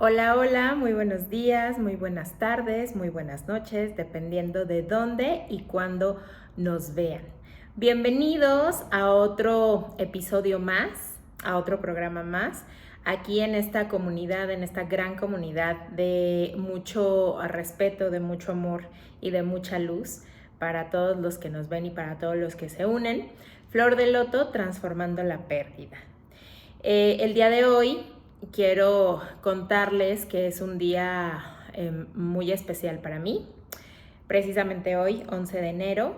Hola, hola, muy buenos días, muy buenas tardes, muy buenas noches, dependiendo de dónde y cuándo nos vean. Bienvenidos a otro episodio más, a otro programa más, aquí en esta comunidad, en esta gran comunidad de mucho respeto, de mucho amor y de mucha luz para todos los que nos ven y para todos los que se unen. Flor de Loto, transformando la pérdida. El día de hoy quiero contarles que es un día muy especial para mí, precisamente hoy, 11 de enero,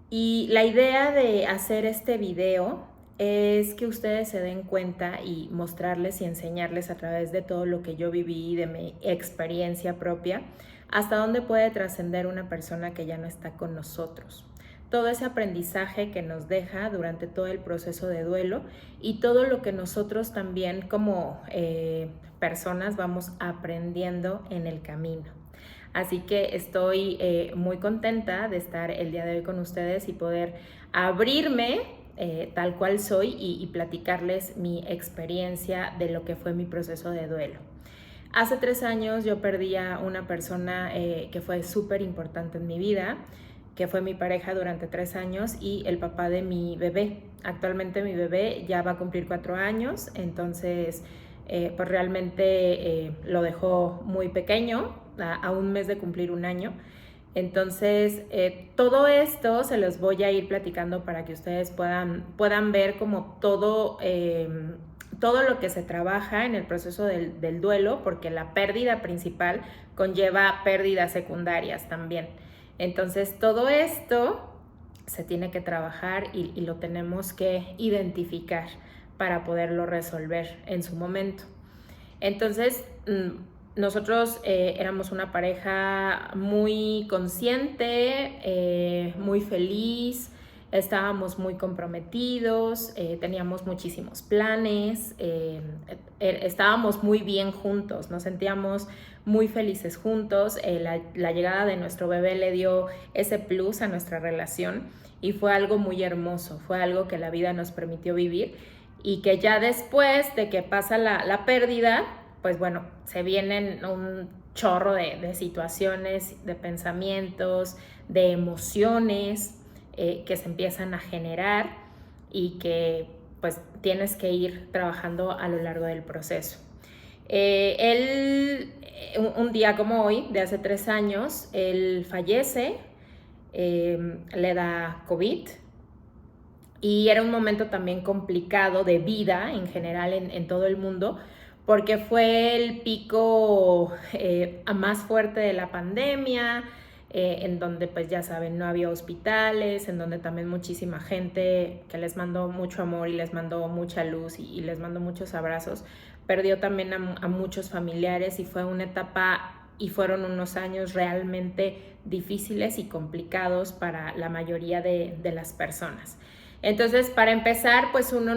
y la idea de hacer este video es que ustedes se den cuenta y mostrarles y enseñarles a través de todo lo que yo viví, de mi experiencia propia, hasta dónde puede trascender una persona que ya no está con nosotros. Todo ese aprendizaje que nos deja durante todo el proceso de duelo y todo lo que nosotros también como personas vamos aprendiendo en el camino. Así que estoy muy contenta de estar el día de hoy con ustedes y poder abrirme tal cual soy y platicarles mi experiencia de lo que fue mi proceso de duelo. Hace 3 años yo perdí a una persona que fue súper importante en mi vida, que fue mi pareja durante 3 años y el papá de mi bebé. Actualmente mi bebé ya va a cumplir 4 años, entonces pues realmente lo dejó muy pequeño, a un mes de cumplir 1 año. Entonces, todo esto se los voy a ir platicando para que ustedes puedan ver como todo lo que se trabaja en el proceso del duelo, porque la pérdida principal conlleva pérdidas secundarias también. Entonces, todo esto se tiene que trabajar y lo tenemos que identificar para poderlo resolver en su momento. Entonces, nosotros éramos una pareja muy consciente, muy feliz, estábamos muy comprometidos, teníamos muchísimos planes, estábamos muy bien juntos, nos sentíamos muy felices juntos. La llegada de nuestro bebé le dio ese plus a nuestra relación y fue algo muy hermoso, fue algo que la vida nos permitió vivir y que ya después de que pasa la pérdida, pues bueno, se vienen un chorro de situaciones, de pensamientos, de emociones que se empiezan a generar y que pues tienes que ir trabajando a lo largo del proceso. Un día como hoy, de hace 3 años, él fallece, le da COVID y era un momento también complicado de vida en general en todo el mundo, porque fue el pico más fuerte de la pandemia, en donde pues ya saben, no había hospitales, en donde también muchísima gente que les mandó mucho amor y les mandó mucha luz y les mandó muchos abrazos, perdió también a muchos familiares y fue una etapa y fueron unos años realmente difíciles y complicados para la mayoría de las personas. Entonces, para empezar, pues uno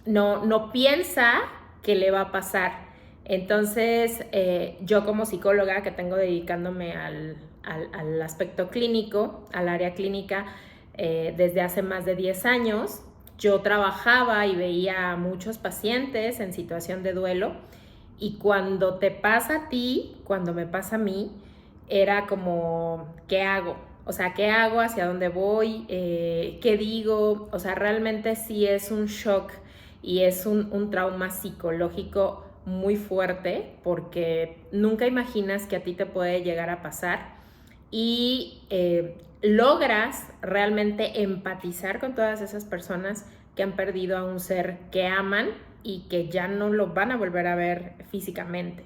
no piensa que le va a pasar. Entonces, yo como psicóloga que tengo dedicándome al aspecto clínico, al área clínica, desde hace más de 10 años, yo trabajaba y veía a muchos pacientes en situación de duelo y cuando te pasa a ti, cuando me pasa a mí, era como, ¿qué hago? O sea, ¿qué hago? ¿Hacia dónde voy? ¿Qué digo? O sea, realmente sí es un shock y es un trauma psicológico muy fuerte porque nunca imaginas que a ti te puede llegar a pasar y logras realmente empatizar con todas esas personas que han perdido a un ser que aman y que ya no lo van a volver a ver físicamente.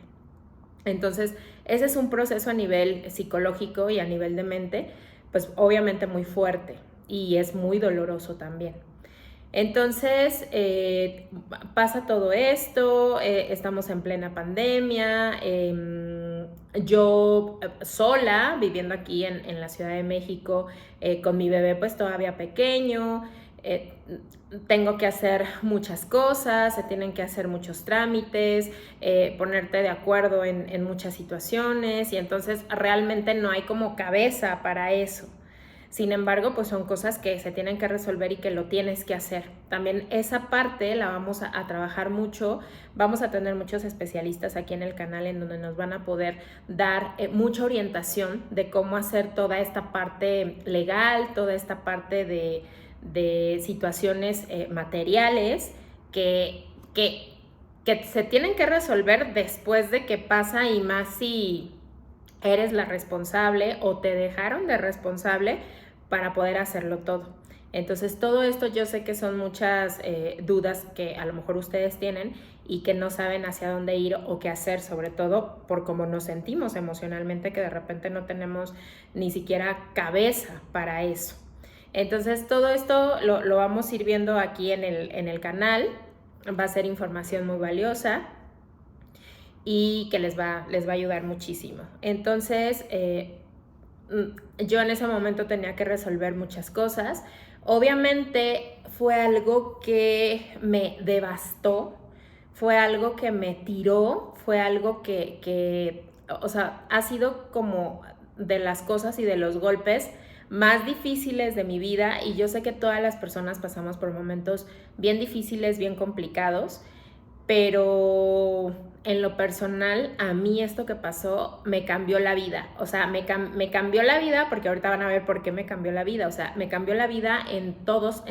Entonces, ese es un proceso a nivel psicológico y a nivel de mente, pues obviamente muy fuerte y es muy doloroso también. Entonces, pasa todo esto, estamos en plena pandemia, yo sola, viviendo aquí en la Ciudad de México, con mi bebé pues todavía pequeño, eh, tengo que hacer muchas cosas, se tienen que hacer muchos trámites, ponerte de acuerdo en muchas situaciones y entonces realmente no hay como cabeza para eso. Sin embargo, pues son cosas que se tienen que resolver y que lo tienes que hacer. También esa parte la vamos a trabajar mucho. Vamos a tener muchos especialistas aquí en el canal en donde nos van a poder dar mucha orientación de cómo hacer toda esta parte legal, toda esta parte de situaciones materiales que se tienen que resolver después de que pasa, y más si eres la responsable o te dejaron de responsable para poder hacerlo todo. Entonces todo esto yo sé que son muchas dudas que a lo mejor ustedes tienen y que no saben hacia dónde ir o qué hacer, sobre todo por cómo nos sentimos emocionalmente, que de repente no tenemos ni siquiera cabeza para eso. Entonces todo esto lo vamos a ir viendo aquí en el canal. Va a ser información muy valiosa y que les va a ayudar muchísimo. Entonces, yo en ese momento tenía que resolver muchas cosas. Obviamente fue algo que me devastó, fue algo que me tiró, fue algo que o sea, ha sido como de las cosas y de los golpes más difíciles de mi vida, y yo sé que todas las personas pasamos por momentos bien difíciles, bien complicados, pero en lo personal, a mí esto que pasó me cambió la vida. O sea, me cambió la vida, porque ahorita van a ver por qué me cambió la vida. O sea, me cambió la vida en todos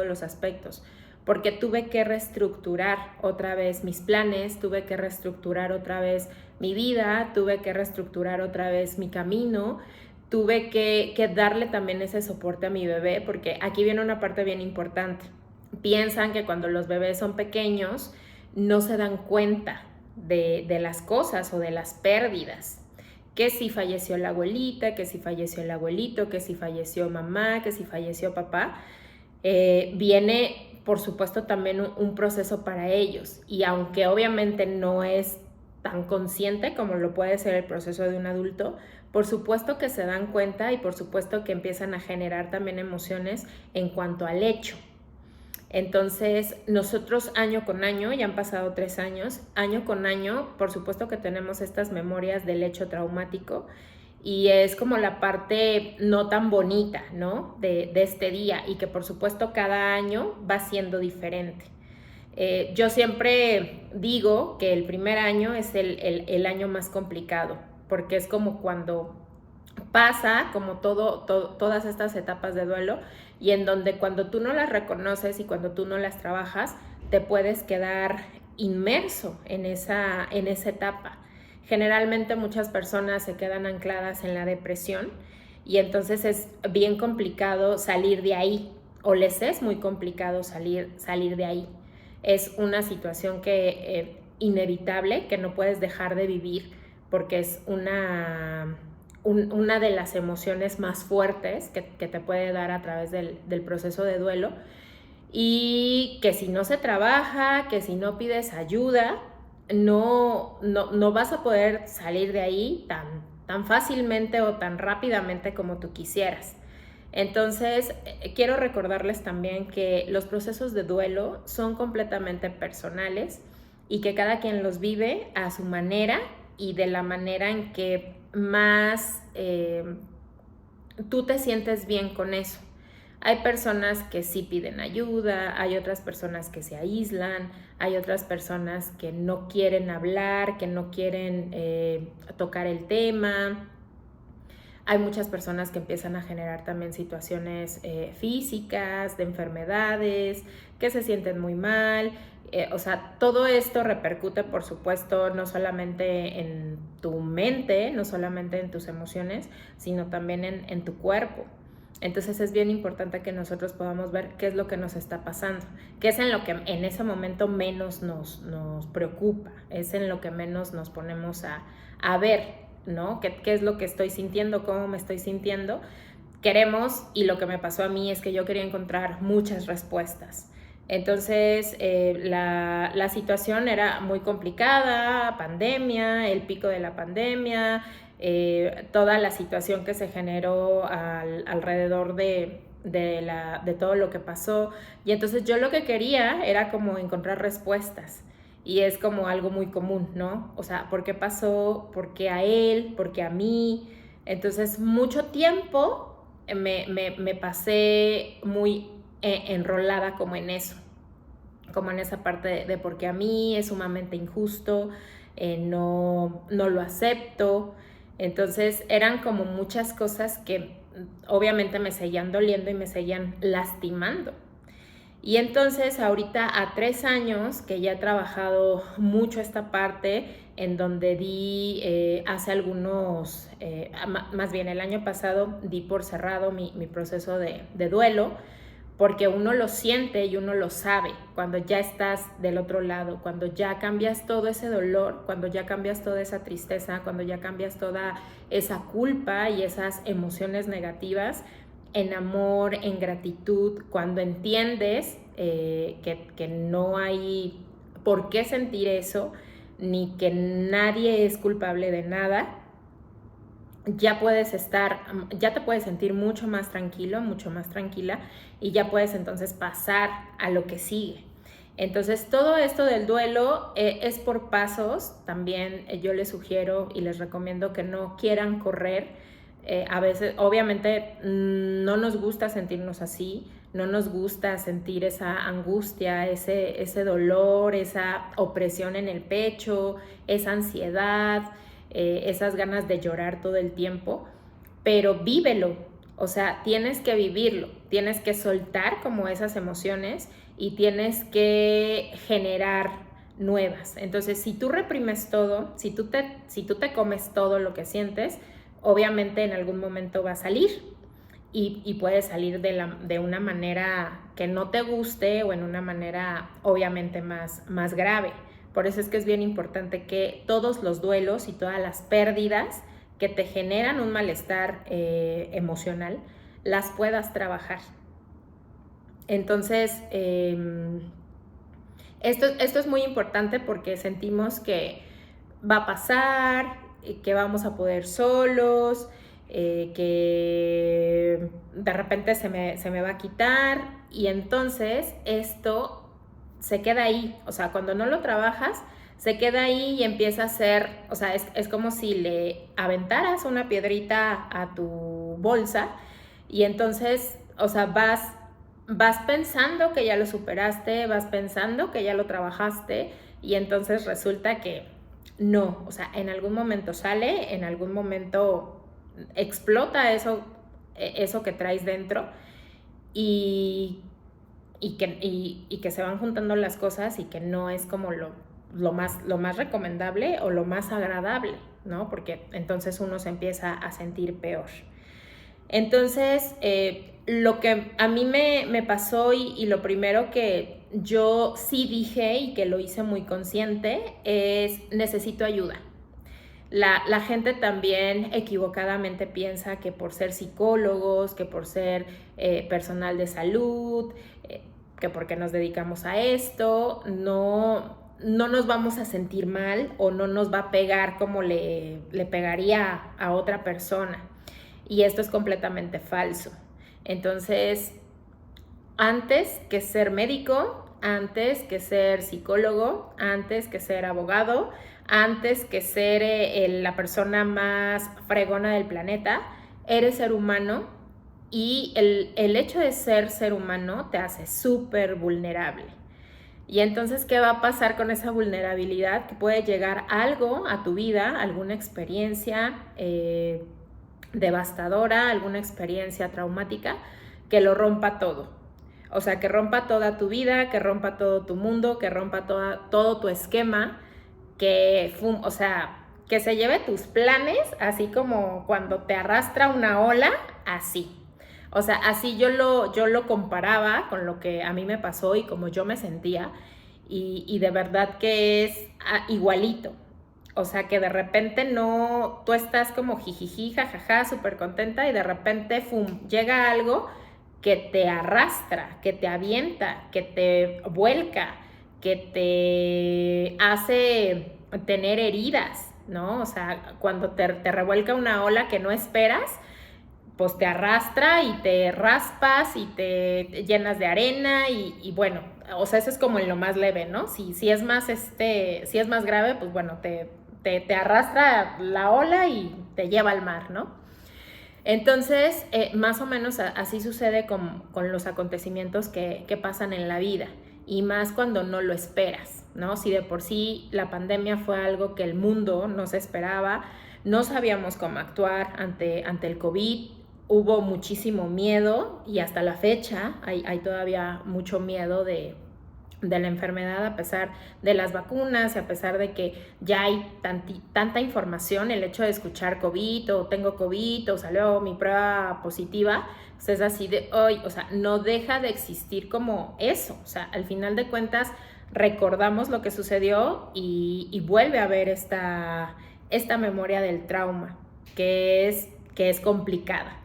los aspectos. Porque tuve que reestructurar otra vez mis planes, tuve que reestructurar otra vez mi vida, tuve que reestructurar otra vez mi camino, tuve que darle también ese soporte a mi bebé, porque aquí viene una parte bien importante. Piensan que cuando los bebés son pequeños no se dan cuenta de las cosas o de las pérdidas. Que si falleció la abuelita, que si falleció el abuelito, que si falleció mamá, que si falleció papá. Viene, por supuesto, también un proceso para ellos. Y aunque obviamente no es tan consciente como lo puede ser el proceso de un adulto, por supuesto que se dan cuenta y por supuesto que empiezan a generar también emociones en cuanto al hecho. Entonces, nosotros año con año, ya han pasado 3 años, año con año, por supuesto que tenemos estas memorias del hecho traumático, y es como la parte no tan bonita, ¿no? de este día, y que por supuesto cada año va siendo diferente. Yo siempre digo que el primer año es el año más complicado, porque es como cuando pasa como todas estas etapas de duelo, y en donde cuando tú no las reconoces y cuando tú no las trabajas, te puedes quedar inmerso en esa etapa. Generalmente muchas personas se quedan ancladas en la depresión, y entonces es bien complicado salir de ahí, o les es muy complicado salir de ahí. Es una situación que inevitable, que no puedes dejar de vivir, porque es una de las emociones más fuertes que te puede dar a través del proceso de duelo, y que si no se trabaja, que si no pides ayuda, no vas a poder salir de ahí tan fácilmente o tan rápidamente como tú quisieras. Entonces, quiero recordarles también que los procesos de duelo son completamente personales, y que cada quien los vive a su manera y de la manera en que más tú te sientes bien con eso. Hay personas que sí piden ayuda, hay otras personas que se aíslan, hay otras personas que no quieren hablar, que no quieren tocar el tema. Hay muchas personas que empiezan a generar también situaciones físicas, de enfermedades, que se sienten muy mal. O sea, todo esto repercute, por supuesto, no solamente en tu mente, no solamente en tus emociones, sino también en tu cuerpo. Entonces es bien importante que nosotros podamos ver qué es lo que nos está pasando, qué es en lo que en ese momento menos nos preocupa, es en lo que menos nos ponemos a ver, ¿no? ¿Qué es lo que estoy sintiendo? ¿Cómo me estoy sintiendo? Queremos, y lo que me pasó a mí es que yo quería encontrar muchas respuestas. Entonces la situación era muy complicada, pandemia, el pico de la pandemia, toda la situación que se generó alrededor de todo lo que pasó. Y entonces yo lo que quería era como encontrar respuestas. Y es como algo muy común, ¿no? O sea, ¿por qué pasó? ¿Por qué a él? ¿Por qué a mí? Entonces, mucho tiempo me pasé muy enrolada como en eso, como en esa parte de porque a mí es sumamente injusto, no lo acepto. Entonces eran como muchas cosas que obviamente me seguían doliendo y me seguían lastimando. Y entonces ahorita a 3 años que ya he trabajado mucho esta parte, en donde di hace algunos, más bien el año pasado di por cerrado mi proceso de duelo, porque uno lo siente y uno lo sabe cuando ya estás del otro lado, cuando ya cambias todo ese dolor, cuando ya cambias toda esa tristeza, cuando ya cambias toda esa culpa y esas emociones negativas en amor, en gratitud, cuando entiendes que no hay por qué sentir eso, ni que nadie es culpable de nada, ya te puedes sentir mucho más tranquilo, mucho más tranquila, y ya puedes entonces pasar a lo que sigue. Entonces todo esto del duelo es por pasos. También yo les sugiero y les recomiendo que no quieran correr. A veces obviamente no nos gusta sentirnos así, no nos gusta sentir esa angustia, ese dolor, esa opresión en el pecho, esa ansiedad, esas ganas de llorar todo el tiempo, pero vívelo. O sea, tienes que vivirlo, tienes que soltar como esas emociones y tienes que generar nuevas. Entonces, si tú reprimes todo, si tú te comes todo lo que sientes, obviamente en algún momento va a salir y puede salir de una manera que no te guste o en una manera obviamente más grave. Por eso es que es bien importante que todos los duelos y todas las pérdidas que te generan un malestar emocional, las puedas trabajar. Entonces, esto es muy importante porque sentimos que va a pasar, que vamos a poder solos, que de repente se me va a quitar, y entonces esto se queda ahí. O sea, cuando no lo trabajas, se queda ahí y empieza a ser, o sea, es como si le aventaras una piedrita a tu bolsa y entonces, o sea, vas pensando que ya lo superaste, vas pensando que ya lo trabajaste, y entonces resulta que no. O sea, en algún momento sale, en algún momento explota eso que traes dentro, y que se van juntando las cosas, y que no es como lo más recomendable o lo más agradable, ¿no? Porque entonces uno se empieza a sentir peor. Entonces, lo que a mí me pasó y lo primero que yo sí dije y que lo hice muy consciente es: necesito ayuda. La gente también equivocadamente piensa que por ser psicólogos, que por ser personal de salud, que porque nos dedicamos a esto, no nos vamos a sentir mal o no nos va a pegar como le pegaría a otra persona. Y esto es completamente falso. Entonces, antes que ser médico, antes que ser psicólogo, antes que ser abogado, antes que ser la persona más fregona del planeta, eres ser humano, y el hecho de ser humano te hace súper vulnerable. Y entonces, ¿qué va a pasar con esa vulnerabilidad? Que puede llegar algo a tu vida, alguna experiencia devastadora, alguna experiencia traumática, que lo rompa todo. O sea, que rompa toda tu vida, que rompa todo tu mundo, que rompa todo tu esquema, o sea, que se lleve tus planes, así como cuando te arrastra una ola, así. O sea, así yo lo comparaba con lo que a mí me pasó y como yo me sentía, y de verdad que es igualito. O sea, que de repente tú estás como jijiji, jajaja, súper contenta, y de repente, ¡fum!, llega algo que te arrastra, que te avienta, que te vuelca, que te hace tener heridas, ¿no? O sea, cuando te revuelca una ola que no esperas, pues te arrastra y te raspas y te llenas de arena y bueno, o sea, eso es como en lo más leve, ¿no? Si es más grave, pues bueno, te arrastra la ola y te lleva al mar, ¿no? Entonces, más o menos así sucede con los acontecimientos que pasan en la vida, y más cuando no lo esperas, ¿no? Si de por sí la pandemia fue algo que el mundo no se esperaba, no sabíamos cómo actuar ante el COVID, hubo muchísimo miedo y hasta la fecha hay todavía mucho miedo de la enfermedad, a pesar de las vacunas y a pesar de que ya hay tanta información. El hecho de escuchar COVID o tengo COVID o salió mi prueba positiva, pues es así de hoy, o sea, no deja de existir como eso. O sea, al final de cuentas recordamos lo que sucedió y vuelve a haber esta memoria del trauma que es complicada.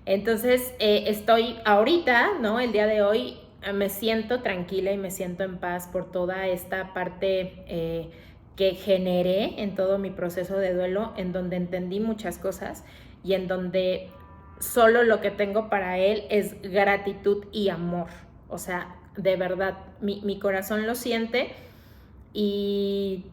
Entonces, estoy ahorita, ¿no? El día de hoy me siento tranquila y me siento en paz por toda esta parte que generé en todo mi proceso de duelo, en donde entendí muchas cosas y en donde solo lo que tengo para él es gratitud y amor. O sea, de verdad, mi corazón lo siente. Y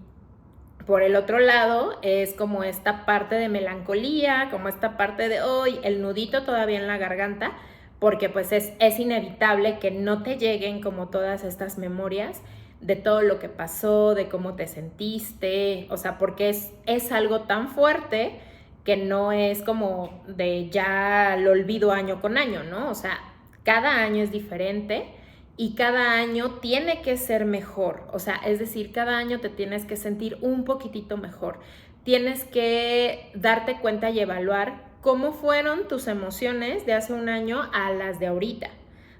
por el otro lado es como esta parte de melancolía, como esta parte de hoy, el nudito todavía en la garganta, porque pues es inevitable que no te lleguen como todas estas memorias de todo lo que pasó, de cómo te sentiste, o sea, porque es algo tan fuerte que no es como de ya lo olvido año con año, ¿no? O sea, cada año es diferente y cada año tiene que ser mejor, o sea, es decir, cada año te tienes que sentir un poquitito mejor, tienes que darte cuenta y evaluar cómo fueron tus emociones de hace un año a las de ahorita.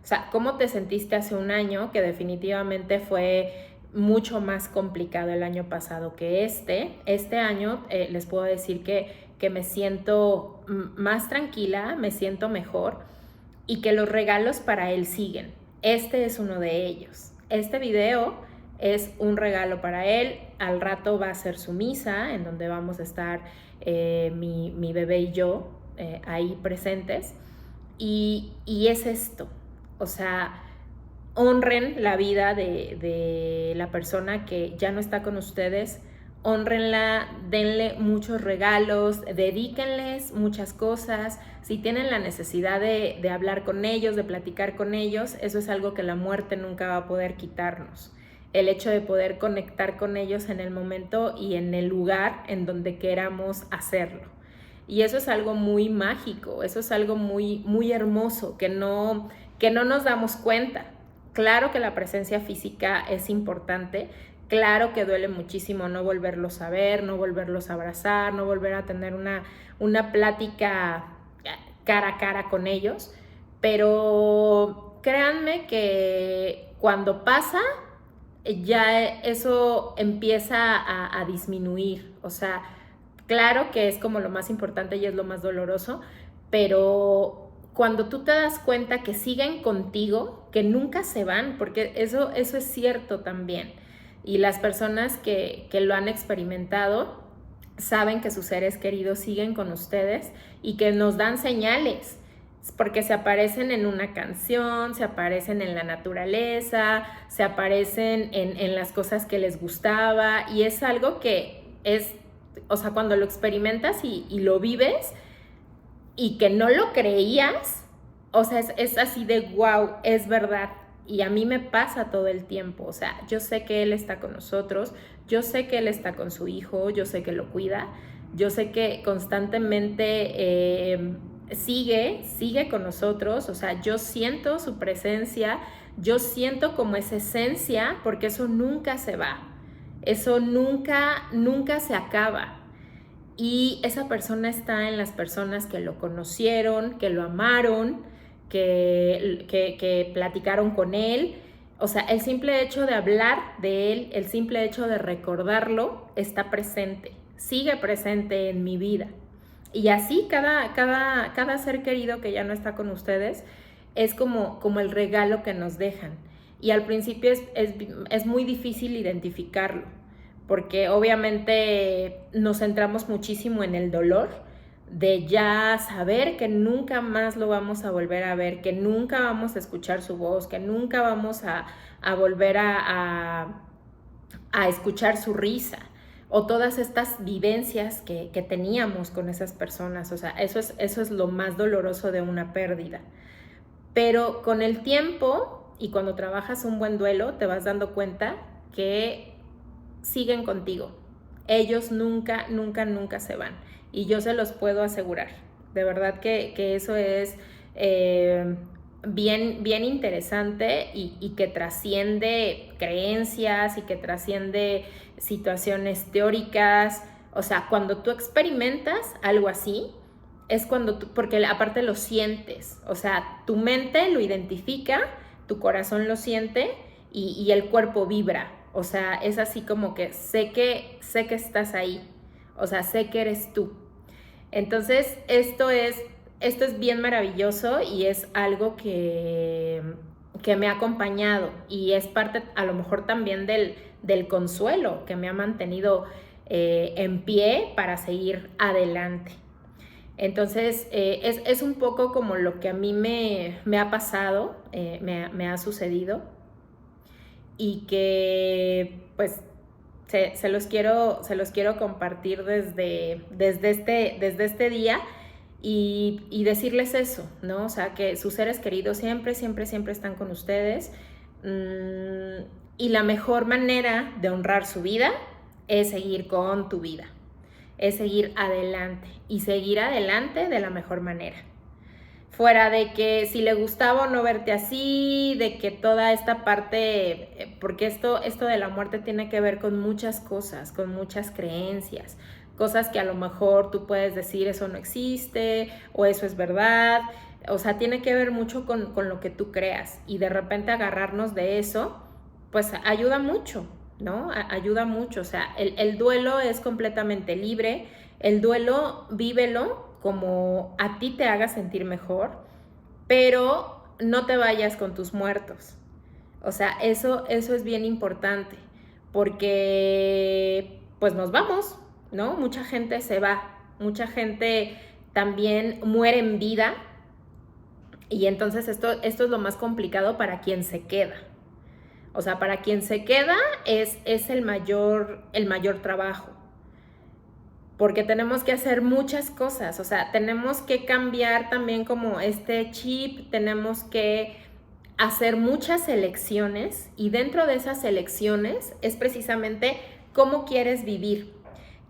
O sea, cómo te sentiste hace un año, que definitivamente fue mucho más complicado el año pasado que este año. Les puedo decir que me siento más tranquila, me siento mejor y que los regalos para él siguen. Este es uno de ellos. Este video es un regalo para él. Al rato va a ser su misa, en donde vamos a estar mi bebé y yo ahí presentes. Y es esto. O sea, honren la vida de la persona que ya no está con ustedes. Hónrenla, denle muchos regalos, dedíquenles muchas cosas. Si tienen la necesidad de hablar con ellos, de platicar con ellos, eso es algo que la muerte nunca va a poder quitarnos. El hecho de poder conectar con ellos en el momento y en el lugar en donde queramos hacerlo. Y eso es algo muy mágico, eso es algo muy, muy hermoso que no nos damos cuenta. Claro que la presencia física es importante. Claro que duele muchísimo no volverlos a ver, no volverlos a abrazar, no volver a tener una plática cara a cara con ellos, pero créanme que cuando pasa, ya eso empieza a disminuir. O sea, claro que es como lo más importante y es lo más doloroso, pero cuando tú te das cuenta que siguen contigo, que nunca se van, porque eso es cierto también. Y las personas que lo han experimentado saben que sus seres queridos siguen con ustedes y que nos dan señales, porque se aparecen en una canción, se aparecen en la naturaleza, se aparecen en las cosas que les gustaba, y es algo que es, o sea, cuando lo experimentas y lo vives y que no lo creías, o sea, es así de wow, es verdad. Y a mí me pasa todo el tiempo. O sea, yo sé que él está con nosotros, yo sé que él está con su hijo, yo sé que lo cuida, yo sé que constantemente sigue con nosotros. O sea, yo siento su presencia, yo siento como esa esencia, porque eso nunca se va, eso nunca se acaba. Y esa persona está en las personas que lo conocieron, que lo amaron, que platicaron con él. O sea, el simple hecho de hablar de él, el simple hecho de recordarlo, está presente, sigue presente en mi vida. Y así cada ser querido que ya no está con ustedes es como el regalo que nos dejan. Y al principio es muy difícil identificarlo, porque obviamente nos centramos muchísimo en el dolor de ya saber que nunca más lo vamos a volver a ver, que nunca vamos a escuchar su voz, que nunca vamos a volver a escuchar su risa. o todas estas vivencias que teníamos con esas personas. O sea, eso es lo más doloroso de una pérdida. Pero con el tiempo y cuando trabajas un buen duelo, te vas dando cuenta que siguen contigo. Ellos nunca, nunca, nunca se van. Y yo se los puedo asegurar. De verdad que eso es bien, bien interesante y que trasciende creencias y que trasciende situaciones teóricas. O sea, cuando tú experimentas algo así, es cuando tú, porque aparte lo sientes, o sea, tu mente lo identifica, tu corazón lo siente y el cuerpo vibra. O sea, es así como que sé que estás ahí, o sea, sé que eres tú. Entonces, esto es bien maravilloso y es algo que me ha acompañado y es parte a lo mejor también del consuelo que me ha mantenido en pie para seguir adelante. Entonces, es un poco como lo que a mí me ha pasado, me ha sucedido y que pues se los quiero compartir desde este día y decirles eso, ¿no? O sea, que sus seres queridos siempre, siempre, siempre están con ustedes. Y la mejor manera de honrar su vida es seguir con tu vida, es seguir adelante y seguir adelante de la mejor manera. Fuera de que si le gustaba o no verte así, de que toda esta parte, porque esto de la muerte tiene que ver con muchas cosas, con muchas creencias, cosas que a lo mejor tú puedes decir eso no existe o eso es verdad. O sea, tiene que ver mucho con lo que tú creas y de repente agarrarnos de eso, pues ayuda mucho, ¿no? Ayuda mucho. O sea, el duelo es completamente libre. El duelo, vívelo como a ti te haga sentir mejor, pero no te vayas con tus muertos. O sea, eso es bien importante, porque pues nos vamos, ¿no? Mucha gente se va, mucha gente también muere en vida, y entonces esto es lo más complicado para quien se queda. O sea, para quien se queda es el mayor trabajo, porque tenemos que hacer muchas cosas. O sea, tenemos que cambiar también como este chip, tenemos que hacer muchas elecciones y dentro de esas elecciones es precisamente cómo quieres vivir,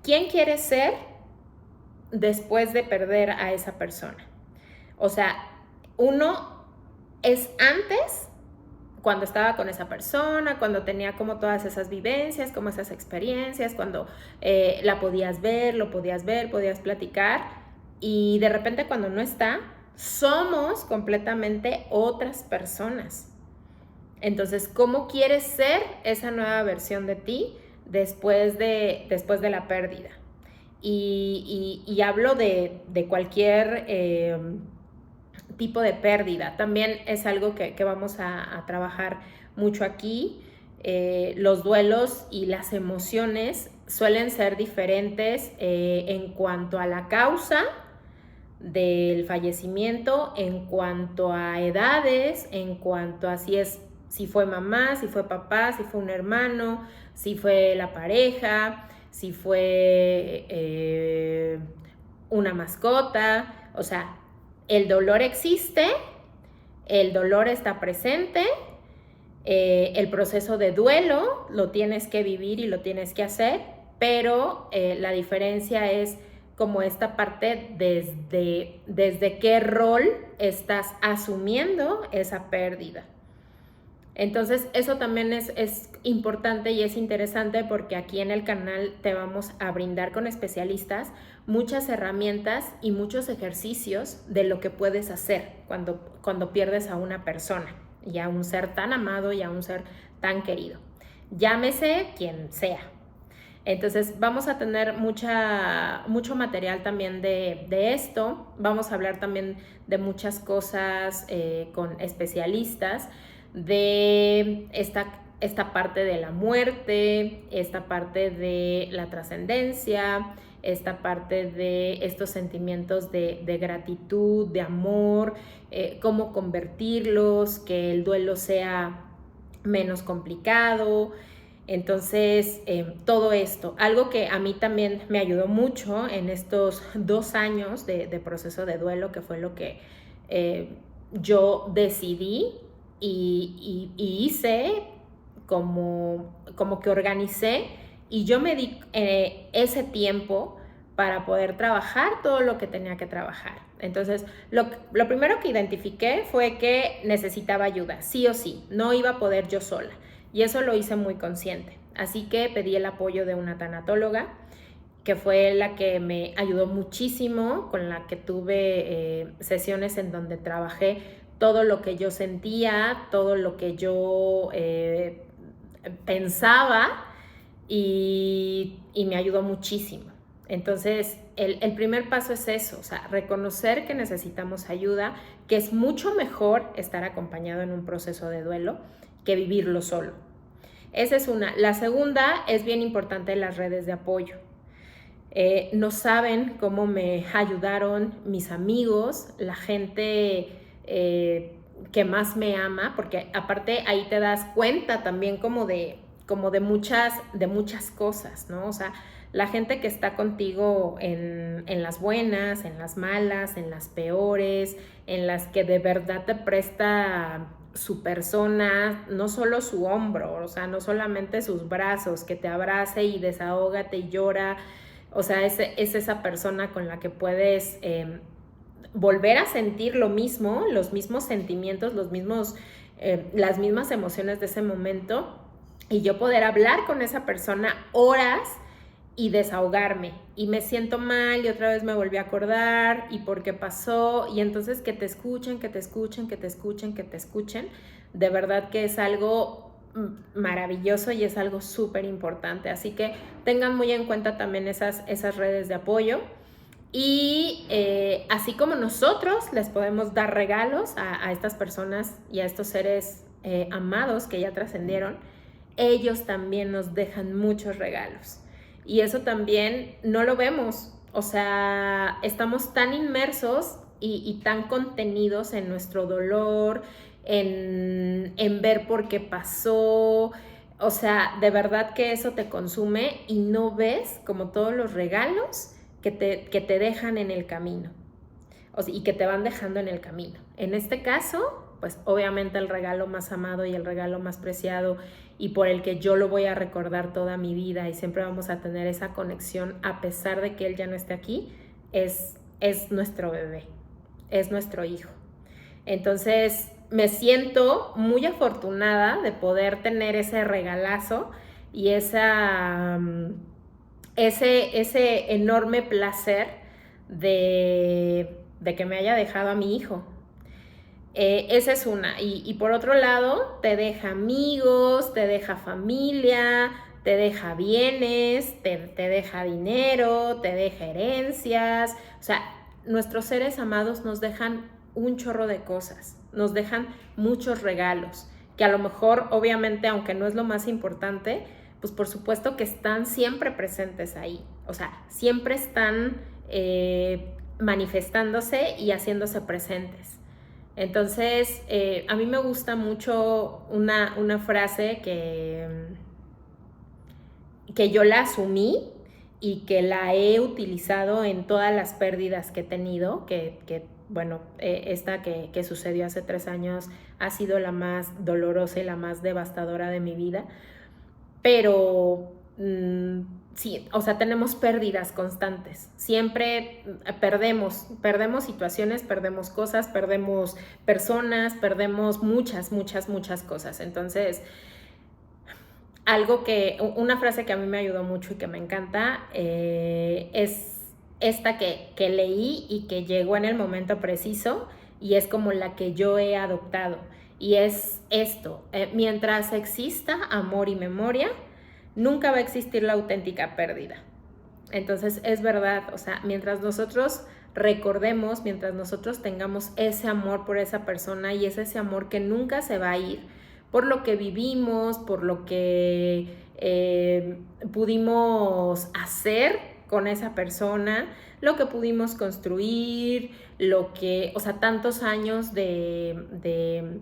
quién quieres ser después de perder a esa persona. O sea, uno es antes, cuando estaba con esa persona, cuando tenía como todas esas vivencias, como esas experiencias, cuando la podías ver, podías platicar, y de repente cuando no está, somos completamente otras personas. Entonces, ¿cómo quieres ser esa nueva versión de ti después de la pérdida? Y hablo de cualquier tipo de pérdida. También es algo que vamos a trabajar mucho aquí. Los duelos y las emociones suelen ser diferentes en cuanto a la causa del fallecimiento, en cuanto a edades, en cuanto a si fue mamá, si fue papá, si fue un hermano, si fue la pareja, si fue una mascota. O sea, el dolor existe, el dolor está presente, el proceso de duelo lo tienes que vivir y lo tienes que hacer, pero la diferencia es como esta parte desde qué rol estás asumiendo esa pérdida. Entonces eso también es importante y es interesante, porque aquí en el canal te vamos a brindar con especialistas muchas herramientas y muchos ejercicios de lo que puedes hacer cuando pierdes a una persona y a un ser tan amado y a un ser tan querido. Llámese quien sea. Entonces vamos a tener mucho material también de esto. Vamos a hablar también de muchas cosas con especialistas, de esta parte de la muerte, esta parte de la trascendencia, esta parte de estos sentimientos de gratitud, de amor, cómo convertirlos, que el duelo sea menos complicado. Entonces, todo esto, algo que a mí también me ayudó mucho en estos 2 años de proceso de duelo, que fue lo que yo decidí y hice, como que organicé, y yo me di ese tiempo para poder trabajar todo lo que tenía que trabajar. Entonces, lo primero que identifiqué fue que necesitaba ayuda, sí o sí, no iba a poder yo sola. Y eso lo hice muy consciente. Así que pedí el apoyo de una tanatóloga, que fue la que me ayudó muchísimo, con la que tuve sesiones en donde trabajé todo lo que yo sentía, todo lo que yo pensaba, y me ayudó muchísimo. Entonces, el primer paso es eso, o sea, reconocer que necesitamos ayuda, que es mucho mejor estar acompañado en un proceso de duelo que vivirlo solo. Esa es una. La segunda es bien importante, las redes de apoyo. No saben cómo me ayudaron mis amigos, la gente que más me ama, porque aparte ahí te das cuenta también como de muchas cosas, ¿no? O sea, la gente que está contigo en las buenas, en las malas, en las peores, en las que de verdad te presta su persona, no solo su hombro, o sea, no solamente sus brazos, que te abrace y desahógate y llora, o sea, es esa persona con la que puedes volver a sentir lo mismo, los mismos sentimientos, las mismas emociones de ese momento, y yo poder hablar con esa persona horas y desahogarme, y me siento mal y otra vez me volví a acordar y por qué pasó, y entonces que te escuchen, de verdad que es algo maravilloso y es algo súper importante. Así que tengan muy en cuenta también esas redes de apoyo. Y así como nosotros les podemos dar regalos a estas personas y a estos seres amados que ya trascendieron, ellos también nos dejan muchos regalos. Y eso también no lo vemos. O sea, estamos tan inmersos y tan contenidos en nuestro dolor, en ver por qué pasó. O sea, de verdad que eso te consume y no ves como todos los regalos que te dejan en el camino, y que te van dejando en el camino. En este caso, pues obviamente el regalo más amado y el regalo más preciado, y por el que yo lo voy a recordar toda mi vida y siempre vamos a tener esa conexión a pesar de que él ya no esté aquí, es nuestro bebé, es nuestro hijo. Entonces, me siento muy afortunada de poder tener ese regalazo y ese enorme placer de que me haya dejado a mi hijo. Esa es una. Y por otro lado, te deja amigos, te deja familia, te deja bienes, te deja dinero, te deja herencias. O sea, nuestros seres amados nos dejan un chorro de cosas, nos dejan muchos regalos, que a lo mejor, obviamente, aunque no es lo más importante, pues por supuesto que están siempre presentes ahí. O sea, siempre están manifestándose y haciéndose presentes. Entonces, a mí me gusta mucho una frase que yo la asumí y que la he utilizado en todas las pérdidas que he tenido, bueno, esta que sucedió hace 3 años ha sido la más dolorosa y la más devastadora de mi vida, pero sí, o sea, tenemos pérdidas constantes, siempre perdemos situaciones, perdemos cosas, perdemos personas, perdemos muchas cosas. Entonces, una frase que a mí me ayudó mucho y que me encanta es esta que leí y que llegó en el momento preciso, y es como la que yo he adoptado, y es esto: mientras exista amor y memoria, nunca va a existir la auténtica pérdida. Entonces, es verdad, o sea, mientras nosotros recordemos, mientras nosotros tengamos ese amor por esa persona, y es ese amor que nunca se va a ir, por lo que vivimos, por lo que pudimos hacer con esa persona, lo que pudimos construir, o sea, tantos años de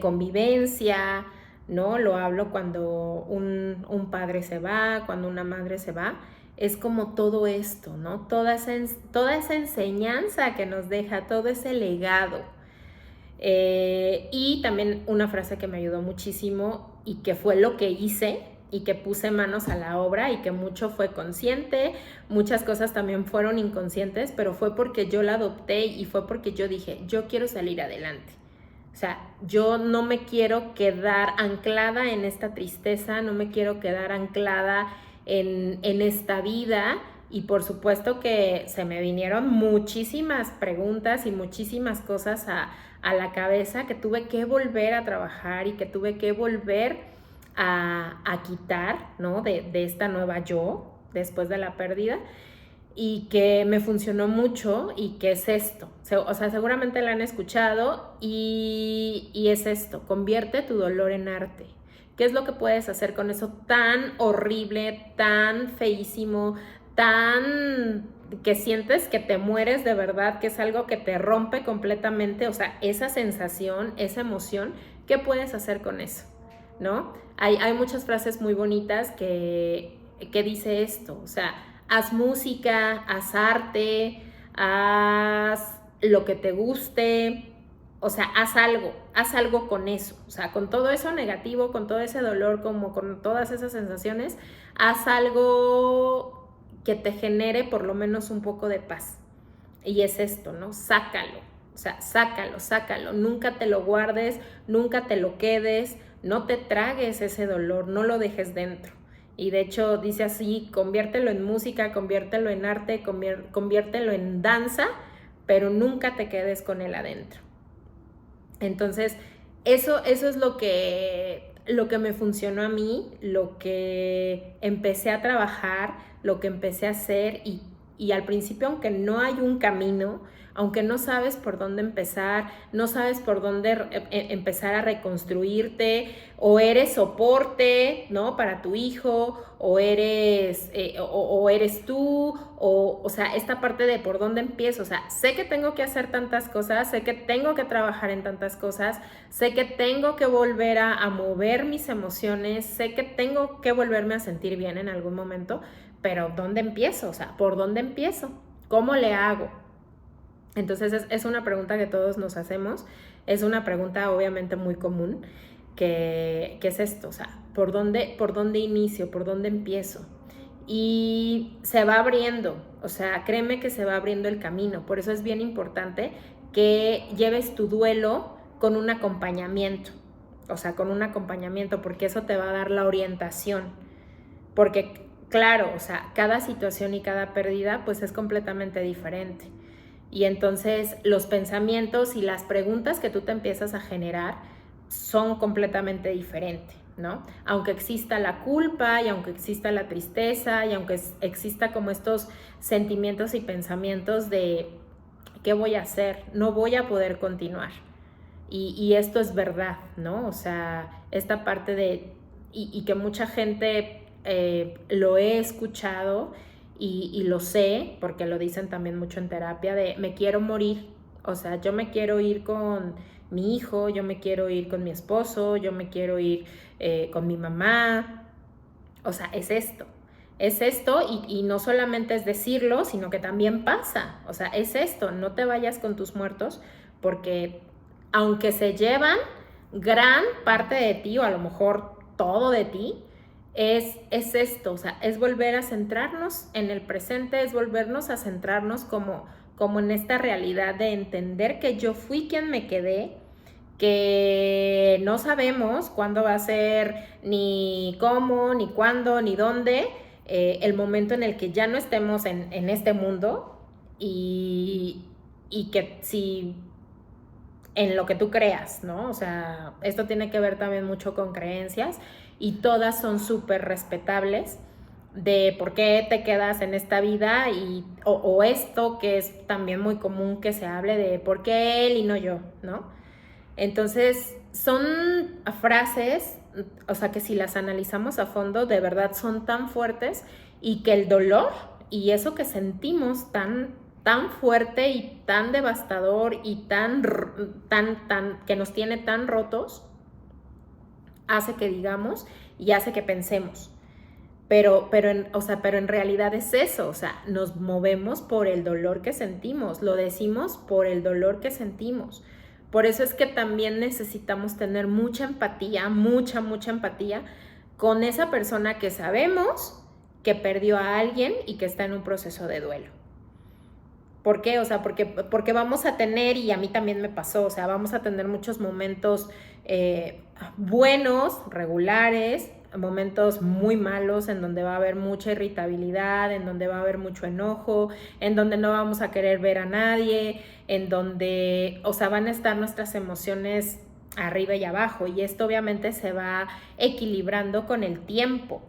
convivencia, ¿no? Lo hablo cuando un padre se va, cuando una madre se va. Es como todo esto, ¿no? Toda esa enseñanza que nos deja, todo ese legado. Y también una frase que me ayudó muchísimo y que fue lo que hice y que puse manos a la obra y que mucho fue consciente, muchas cosas también fueron inconscientes, pero fue porque yo la adopté y fue porque yo dije, yo quiero salir adelante. O sea, yo no me quiero quedar anclada en esta tristeza, no me quiero quedar anclada en esta vida. Y por supuesto que se me vinieron muchísimas preguntas y muchísimas cosas a la cabeza que tuve que volver a trabajar y que tuve que volver a quitar, ¿no? De esta nueva yo después de la pérdida. Y que me funcionó mucho y que es esto. O sea, seguramente la han escuchado y es esto, convierte tu dolor en arte. ¿Qué es lo que puedes hacer con eso tan horrible, tan feísimo, tan que sientes que te mueres de verdad, que es algo que te rompe completamente? O sea, esa sensación, esa emoción, ¿qué puedes hacer con eso? ¿No? Hay muchas frases muy bonitas que dice esto, o sea, haz música, haz arte, haz lo que te guste, o sea, haz algo con eso, o sea, con todo eso negativo, con todo ese dolor, como con todas esas sensaciones, haz algo que te genere por lo menos un poco de paz. Y es esto, ¿no? Sácalo, o sea, sácalo, nunca te lo guardes, nunca te lo quedes, no te tragues ese dolor, no lo dejes dentro. Y de hecho dice así, conviértelo en música, conviértelo en arte, conviértelo en danza, pero nunca te quedes con él adentro. Entonces, eso es lo que me funcionó a mí, lo que empecé a trabajar, lo que empecé a hacer y al principio, aunque no hay un camino, aunque no sabes por dónde empezar, no sabes por dónde empezar a reconstruirte, o eres soporte, ¿no? Para tu hijo, o eres tú, o sea, esta parte de por dónde empiezo, o sea, sé que tengo que hacer tantas cosas, sé que tengo que trabajar en tantas cosas, sé que tengo que volver a mover mis emociones, sé que tengo que volverme a sentir bien en algún momento, pero ¿dónde empiezo? O sea, ¿por dónde empiezo? ¿Cómo le hago? Entonces es una pregunta que todos nos hacemos, es una pregunta obviamente muy común, que es esto, o sea, ¿por dónde inicio? ¿Por dónde empiezo? Y se va abriendo, o sea, créeme que se va abriendo el camino, por eso es bien importante que lleves tu duelo con un acompañamiento, o sea, con un acompañamiento, porque eso te va a dar la orientación, porque claro, o sea, cada situación y cada pérdida pues es completamente diferente. Y entonces los pensamientos y las preguntas que tú te empiezas a generar son completamente diferentes, ¿no? Aunque exista la culpa y aunque exista la tristeza y aunque exista como estos sentimientos y pensamientos de ¿qué voy a hacer? No voy a poder continuar. Y esto es verdad, ¿no? O sea, esta parte de, y que mucha gente lo he escuchado y lo sé, porque lo dicen también mucho en terapia, de me quiero morir, o sea, yo me quiero ir con mi hijo, yo me quiero ir con mi esposo, yo me quiero ir con mi mamá, o sea, es esto y no solamente es decirlo, sino que también pasa, o sea, es esto, no te vayas con tus muertos porque aunque se llevan gran parte de ti o a lo mejor todo de ti, es esto, o sea, es volver a centrarnos en el presente, es volvernos a centrarnos como en esta realidad de entender que yo fui quien me quedé, que no sabemos cuándo va a ser, ni cómo, ni cuándo, ni dónde, el momento en el que ya no estemos en este mundo y que si en lo que tú creas, ¿no? O sea, esto tiene que ver también mucho con creencias y todas son súper respetables de por qué te quedas en esta vida o esto que es también muy común que se hable de por qué él y no yo, ¿no? Entonces, son frases, o sea, que si las analizamos a fondo, de verdad son tan fuertes y que el dolor y eso que sentimos tan fuerte y tan devastador y tan que nos tiene tan rotos, hace que digamos y hace que pensemos. Pero en realidad es eso, o sea, nos movemos por el dolor que sentimos, lo decimos por el dolor que sentimos. Por eso es que también necesitamos tener mucha empatía, mucha empatía con esa persona que sabemos que perdió a alguien y que está en un proceso de duelo. ¿Por qué? O sea, porque vamos a tener, y a mí también me pasó, o sea, vamos a tener muchos momentos buenos, regulares, momentos muy malos en donde va a haber mucha irritabilidad, en donde va a haber mucho enojo, en donde no vamos a querer ver a nadie, en donde, o sea, van a estar nuestras emociones arriba y abajo, y esto obviamente se va equilibrando con el tiempo.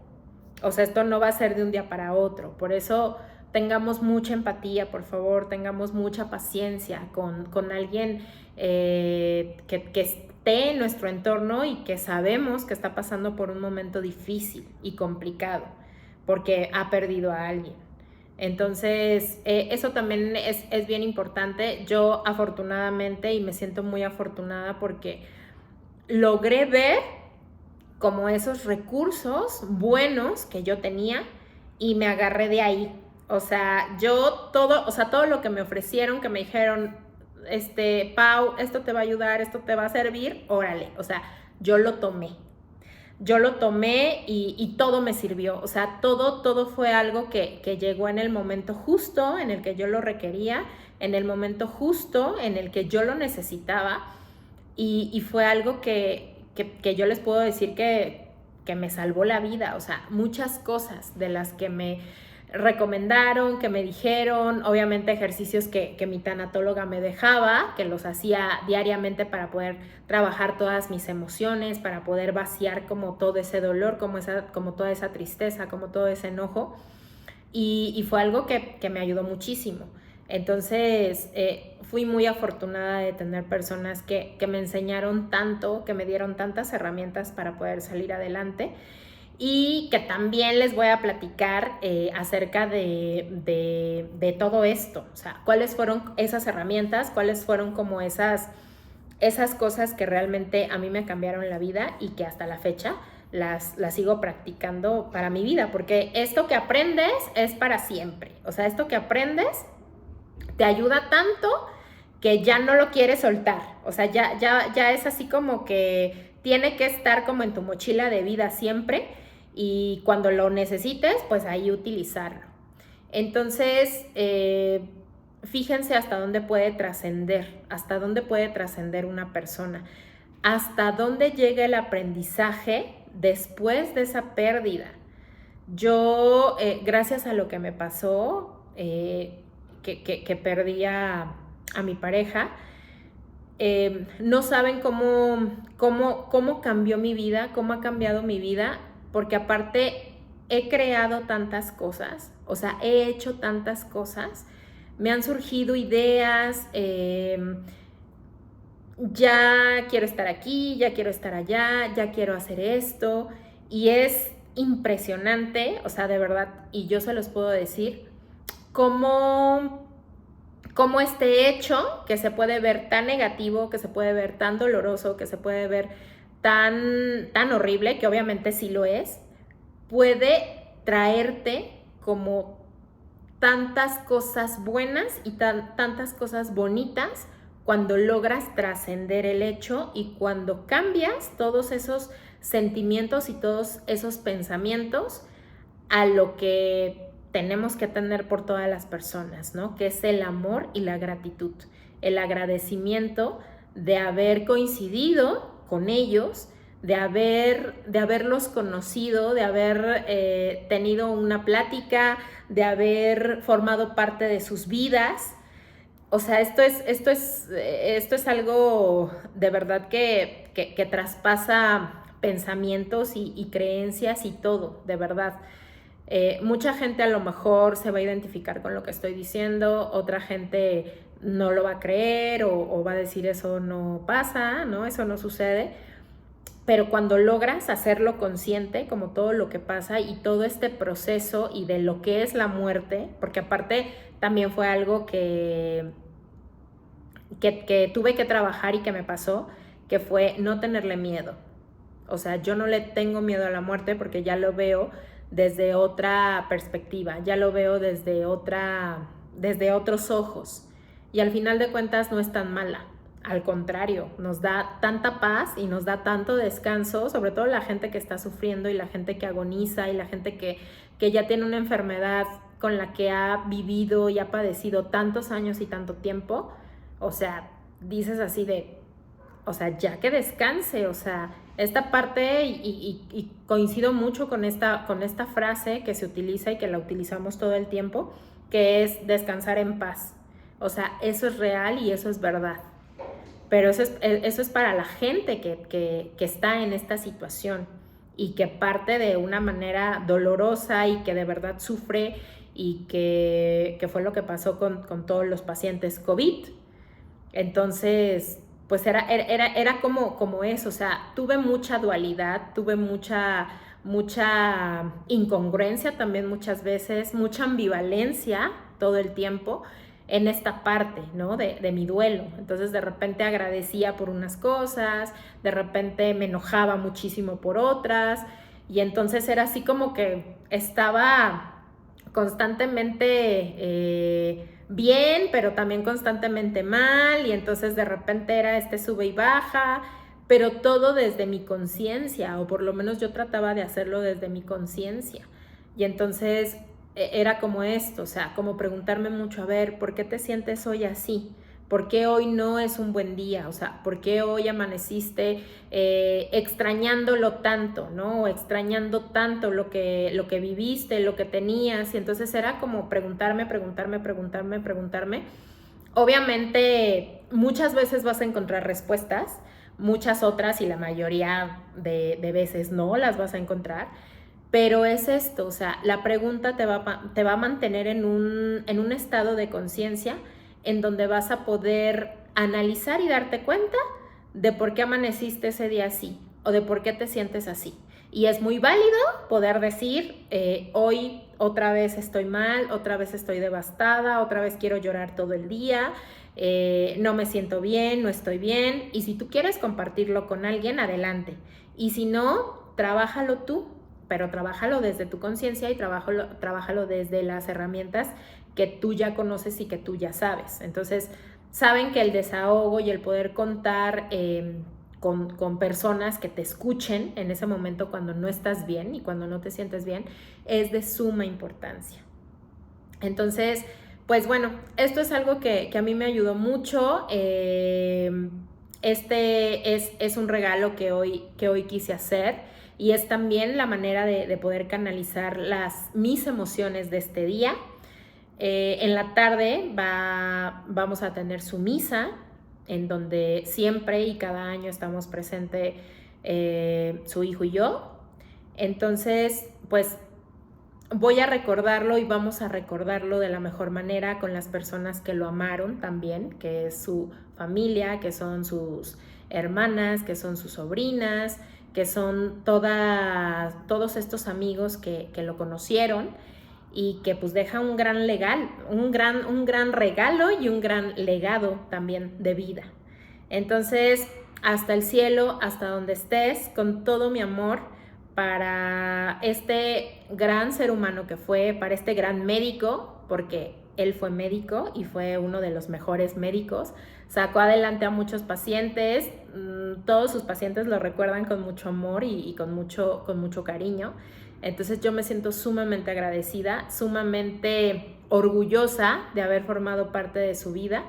O sea, esto no va a ser de un día para otro. Por eso tengamos mucha empatía, por favor, tengamos mucha paciencia con alguien que esté en nuestro entorno y que sabemos que está pasando por un momento difícil y complicado, porque ha perdido a alguien. Entonces, eso también es bien importante. Yo afortunadamente, y me siento muy afortunada porque logré ver como esos recursos buenos que yo tenía y me agarré de ahí. O sea, todo lo que me ofrecieron, que me dijeron, Pau, esto te va a ayudar, esto te va a servir, órale. O sea, yo lo tomé y todo me sirvió. O sea, todo fue algo que llegó en el momento justo en el que yo lo requería, en el momento justo en el que yo lo necesitaba, y fue algo que yo les puedo decir que me salvó la vida. O sea, muchas cosas de las que me recomendaron, que me dijeron, obviamente ejercicios que mi tanatóloga me dejaba, que los hacía diariamente para poder trabajar todas mis emociones, para poder vaciar como todo ese dolor, como toda esa tristeza, como todo ese enojo, y fue algo que me ayudó muchísimo. Entonces, fui muy afortunada de tener personas que me enseñaron tanto, que me dieron tantas herramientas para poder salir adelante, y que también les voy a platicar acerca de todo esto. O sea, cuáles fueron esas herramientas, cuáles fueron como esas cosas que realmente a mí me cambiaron la vida y que hasta la fecha las sigo practicando para mi vida, porque esto que aprendes es para siempre. O sea, esto que aprendes te ayuda tanto que ya no lo quieres soltar. O sea, ya es así como que tiene que estar como en tu mochila de vida siempre, y cuando lo necesites, pues ahí utilizarlo. Entonces, fíjense hasta dónde puede trascender una persona, hasta dónde llega el aprendizaje después de esa pérdida. Yo, gracias a lo que me pasó, que perdí a mi pareja, no saben cómo cambió mi vida, cómo ha cambiado mi vida, porque aparte he creado tantas cosas, o sea, he hecho tantas cosas, me han surgido ideas, ya quiero estar aquí, ya quiero estar allá, ya quiero hacer esto, y es impresionante, o sea, de verdad, y yo se los puedo decir, cómo este hecho, que se puede ver tan negativo, que se puede ver tan doloroso, que se puede ver tan horrible, que obviamente sí lo es, puede traerte como tantas cosas buenas y tantas cosas bonitas cuando logras trascender el hecho y cuando cambias todos esos sentimientos y todos esos pensamientos a lo que tenemos que tener por todas las personas, ¿no? Que es el amor y la gratitud, el agradecimiento de haber coincidido con ellos, de haberlos conocido, de haber tenido una plática, de haber formado parte de sus vidas. O sea, esto es algo de verdad que traspasa pensamientos y creencias y todo, de verdad. Mucha gente a lo mejor se va a identificar con lo que estoy diciendo, otra gente no lo va a creer o va a decir eso no pasa, ¿no? Eso no sucede. Pero cuando logras hacerlo consciente, como todo lo que pasa y todo este proceso y de lo que es la muerte, porque aparte también fue algo que tuve que trabajar y que me pasó, que fue no tenerle miedo. O sea, yo no le tengo miedo a la muerte porque ya lo veo desde otra perspectiva, ya lo veo desde otros ojos. Y al final de cuentas no es tan mala. Al contrario, nos da tanta paz y nos da tanto descanso, sobre todo la gente que está sufriendo y la gente que agoniza y la gente que ya tiene una enfermedad con la que ha vivido y ha padecido tantos años y tanto tiempo. O sea, dices así de, o sea, ya que descanse, o sea, esta parte, y coincido mucho con esta frase que se utiliza y que la utilizamos todo el tiempo, que es descansar en paz. O sea, eso es real y eso es verdad. Pero eso es para la gente que está en esta situación y que parte de una manera dolorosa y que de verdad sufre y que fue lo que pasó con todos los pacientes COVID. Entonces, pues era como eso, o sea, tuve mucha dualidad, tuve mucha incongruencia también muchas veces, mucha ambivalencia todo el tiempo en esta parte, ¿no? De mi duelo. Entonces de repente agradecía por unas cosas, de repente me enojaba muchísimo por otras, y entonces era así como que estaba constantemente bien, pero también constantemente mal, y entonces de repente era sube y baja, pero todo desde mi conciencia, o por lo menos yo trataba de hacerlo desde mi conciencia. Y entonces era como esto, o sea, como preguntarme mucho, a ver, ¿por qué te sientes hoy así? ¿Por qué hoy no es un buen día? O sea, ¿por qué hoy amaneciste extrañándolo tanto, ¿no? O extrañando tanto lo que viviste, lo que tenías. Y entonces era como preguntarme. Obviamente, muchas veces vas a encontrar respuestas, muchas otras y la mayoría de veces no las vas a encontrar. Pero es esto, o sea, la pregunta te va a mantener en un estado de conciencia en donde vas a poder analizar y darte cuenta de por qué amaneciste ese día así o de por qué te sientes así. Y es muy válido poder decir, hoy otra vez estoy mal, otra vez estoy devastada, otra vez quiero llorar todo el día, no me siento bien, no estoy bien. Y si tú quieres compartirlo con alguien, adelante. Y si no, trabájalo tú, pero trabájalo desde tu conciencia y trabájalo desde las herramientas que tú ya conoces y que tú ya sabes. Entonces, saben que el desahogo y el poder contar con personas que te escuchen en ese momento cuando no estás bien y cuando no te sientes bien es de suma importancia. Entonces, pues bueno, esto es algo que a mí me ayudó mucho. Este es un regalo que hoy quise hacer. Y es también la manera de poder canalizar mis emociones de este día. En la tarde vamos a tener su misa, en donde siempre y cada año estamos presentes su hijo y yo. Entonces, pues voy a recordarlo y vamos a recordarlo de la mejor manera con las personas que lo amaron también, que es su familia, que son sus hermanas, que son sus sobrinas, que son todos estos amigos que lo conocieron y que pues deja un gran regalo y un gran legado también de vida. Entonces, hasta el cielo, hasta donde estés, con todo mi amor para este gran ser humano que fue, para este gran médico, porque él fue médico y fue uno de los mejores médicos, sacó adelante a muchos pacientes, todos sus pacientes lo recuerdan con mucho amor y con mucho cariño. Entonces yo me siento sumamente agradecida, sumamente orgullosa de haber formado parte de su vida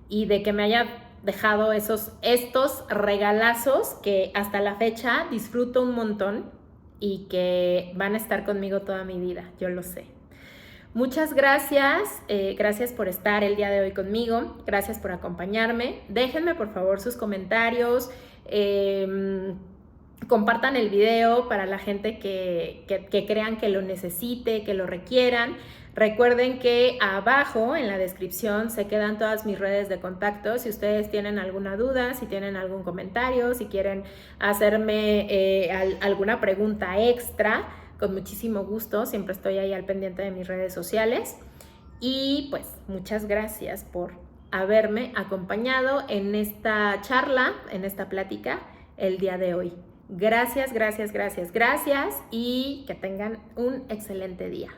y de que me haya dejado estos regalazos que hasta la fecha disfruto un montón y que van a estar conmigo toda mi vida, yo lo sé. Muchas gracias, gracias por estar el día de hoy conmigo, gracias por acompañarme. Déjenme por favor sus comentarios, compartan el video para la gente que crean que lo necesite, que lo requieran. Recuerden que abajo en la descripción se quedan todas mis redes de contacto. Si ustedes tienen alguna duda, si tienen algún comentario, si quieren hacerme alguna pregunta extra, con muchísimo gusto. Siempre estoy ahí al pendiente de mis redes sociales. Y pues muchas gracias por haberme acompañado en esta charla, en esta plática el día de hoy. Gracias, gracias, gracias, gracias y que tengan un excelente día.